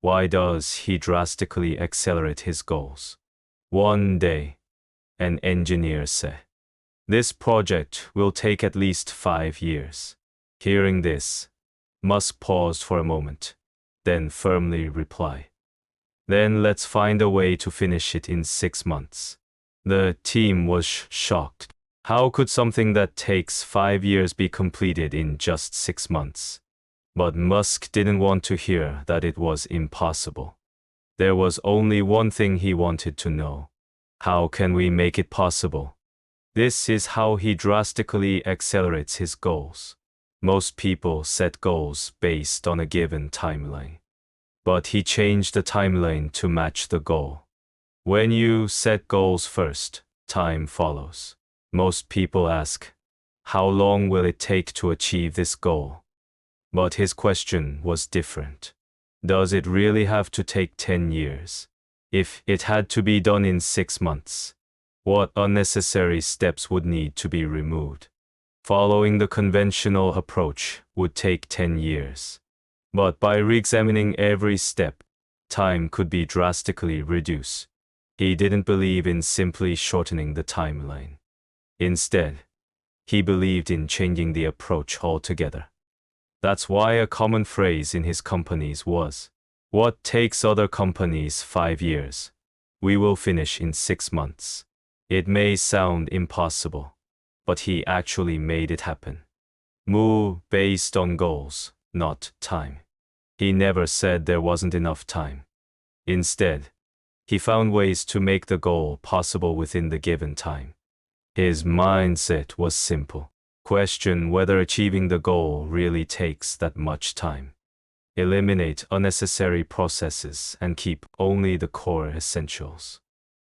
Why does he drastically accelerate his goals? One day, an engineer said, "This project will take at least 5 years." Hearing this, Musk paused for a moment, then firmly replied, "Then let's find a way to finish it in 6 months." The team was shocked. How could something that takes 5 years be completed in just 6 months? But Musk didn't want to hear that it was impossible. There was only one thing he wanted to know. How can we make it possible? This is how he drastically accelerates his goals. Most people set goals based on a given timeline. But he changed the timeline to match the goal. When you set goals first, time follows. Most people ask, how long will it take to achieve this goal? But his question was different. Does it really have to take 10 years? If it had to be done in 6 months, what unnecessary steps would need to be removed? Following the conventional approach would take 10 years. But by re-examining every step, time could be drastically reduced. He didn't believe in simply shortening the timeline. Instead, he believed in changing the approach altogether. That's why a common phrase in his companies was, "What takes other companies 5 years, we will finish in 6 months." It may sound impossible, but he actually made it happen. Move based on goals, not time. He never said there wasn't enough time. Instead, he found ways to make the goal possible within the given time. His mindset was simple. Question whether achieving the goal really takes that much time. Eliminate unnecessary processes and keep only the core essentials.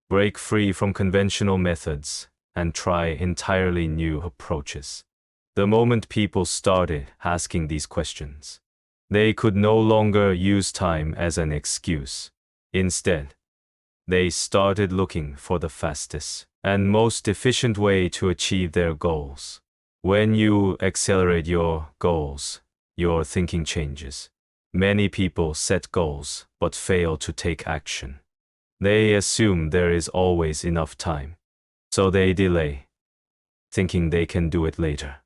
Break free from conventional methods and try entirely new approaches. The moment people started asking these questions, they could no longer use time as an excuse. Instead, they started looking for the fastest and most efficient way to achieve their goals. When you accelerate your goals, your thinking changes. Many people set goals but fail to take action. They assume there is always enough time, so they delay, thinking they can do it later.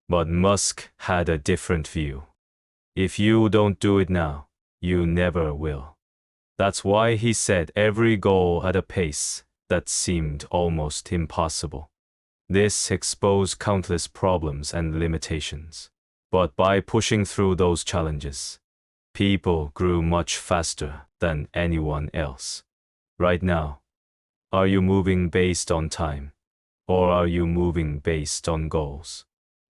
But Musk had a different view. If you don't do it now, you never will. That's why he set every goal at a pace that seemed almost impossible. This exposed countless problems and limitations. But by pushing through those challenges, people grew much faster than anyone else. Right now, are you moving based on time, or are you moving based on goals?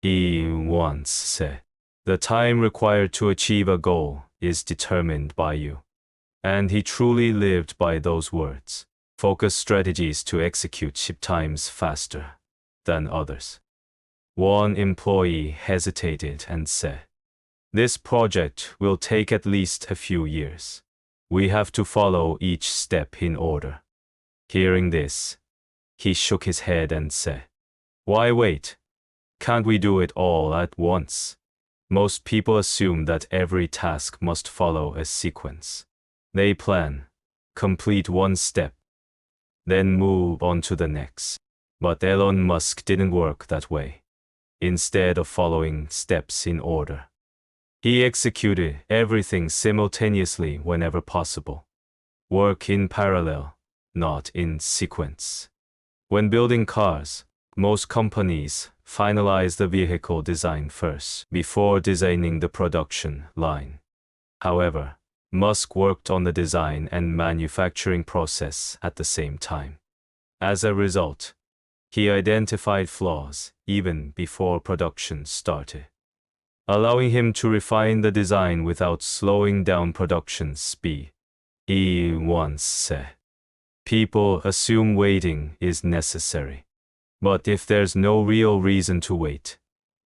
He once said, "The time required to achieve a goal is determined by you." And he truly lived by those words. Focus strategies to execute ship times faster than others. One employee hesitated and said, "This project will take at least a few years. We have to follow each step in order." Hearing this, he shook his head and said, "Why wait? Can't we do it all at once?" Most people assume that every task must follow a sequence. They plan, complete one step, then move on to the next. But Elon Musk didn't work that way. Instead of following steps in order, he executed everything simultaneously whenever possible. Work in parallel, not in sequence. When building cars, most companies finalize the vehicle design first before designing the production line. However, Musk worked on the design and manufacturing process at the same time. As a result, he identified flaws even before production started, allowing him to refine the design without slowing down production speed. He once said, "People assume waiting is necessary. But if there's no real reason to wait,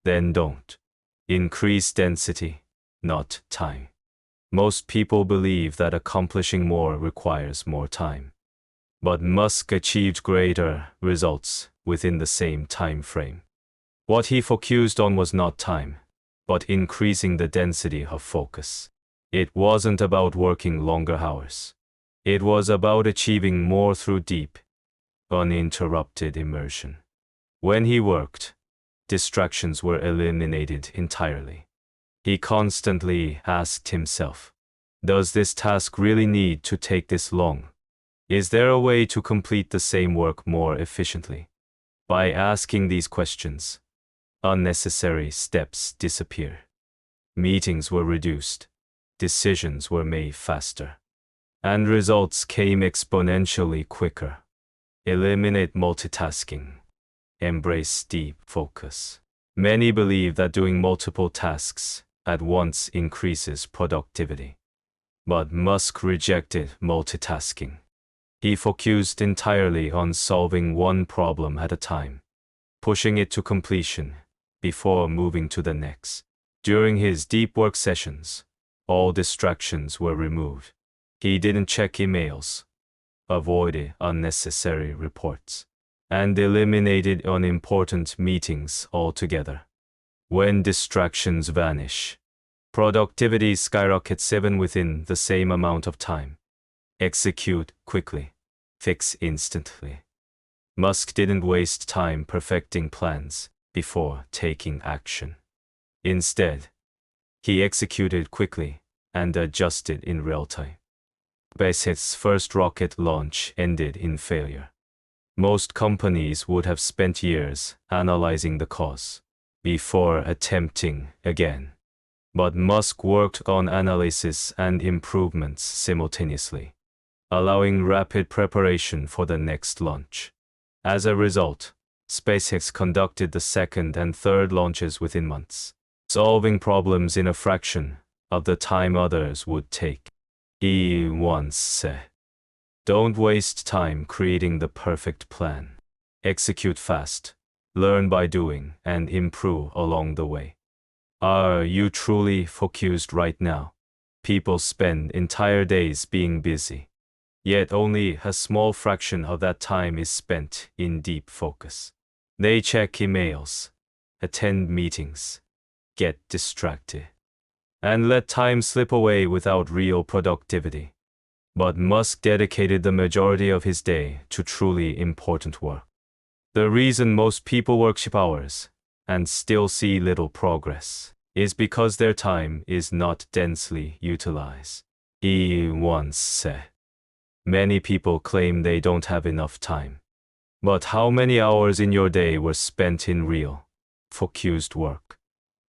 then don't. Increase density, not time." Most people believe that accomplishing more requires more time. But Musk achieved greater results within the same time frame. What he focused on was not time, but increasing the density of focus. It wasn't about working longer hours. It was about achieving more through deep, uninterrupted immersion. When he worked, distractions were eliminated entirely. He constantly asked himself, does this task really need to take this long? Is there a way to complete the same work more efficiently? By asking these questions, unnecessary steps disappeared. Meetings were reduced, decisions were made faster, and results came exponentially quicker. Eliminate multitasking. Embrace deep focus. Many believe that doing multiple tasks at once increases productivity. But Musk rejected multitasking. He focused entirely on solving one problem at a time, pushing it to completion before moving to the next. During his deep work sessions, all distractions were removed. He didn't check emails, avoided unnecessary reports, and eliminated unimportant meetings altogether. When distractions vanish, productivity skyrockets even within the same amount of time. Execute quickly, fix instantly. Musk didn't waste time perfecting plans before taking action. Instead, he executed quickly and adjusted in real time. SpaceX's first rocket launch ended in failure. Most companies would have spent years analyzing the cause before attempting again. But Musk worked on analysis and improvements simultaneously, allowing rapid preparation for the next launch. As a result, SpaceX conducted the second and third launches within months, solving problems in a fraction of the time others would take. He once said, "Don't waste time creating the perfect plan. Execute fast, learn by doing, and improve along the way." Are you truly focused right now? People spend entire days being busy, yet only a small fraction of that time is spent in deep focus. They check emails, attend meetings, get distracted, and let time slip away without real productivity. But Musk dedicated the majority of his day to truly important work. The reason most people work ship hours and still see little progress is because their time is not densely utilized. He once said, "Many people claim they don't have enough time. But how many hours in your day were spent in real, focused work?"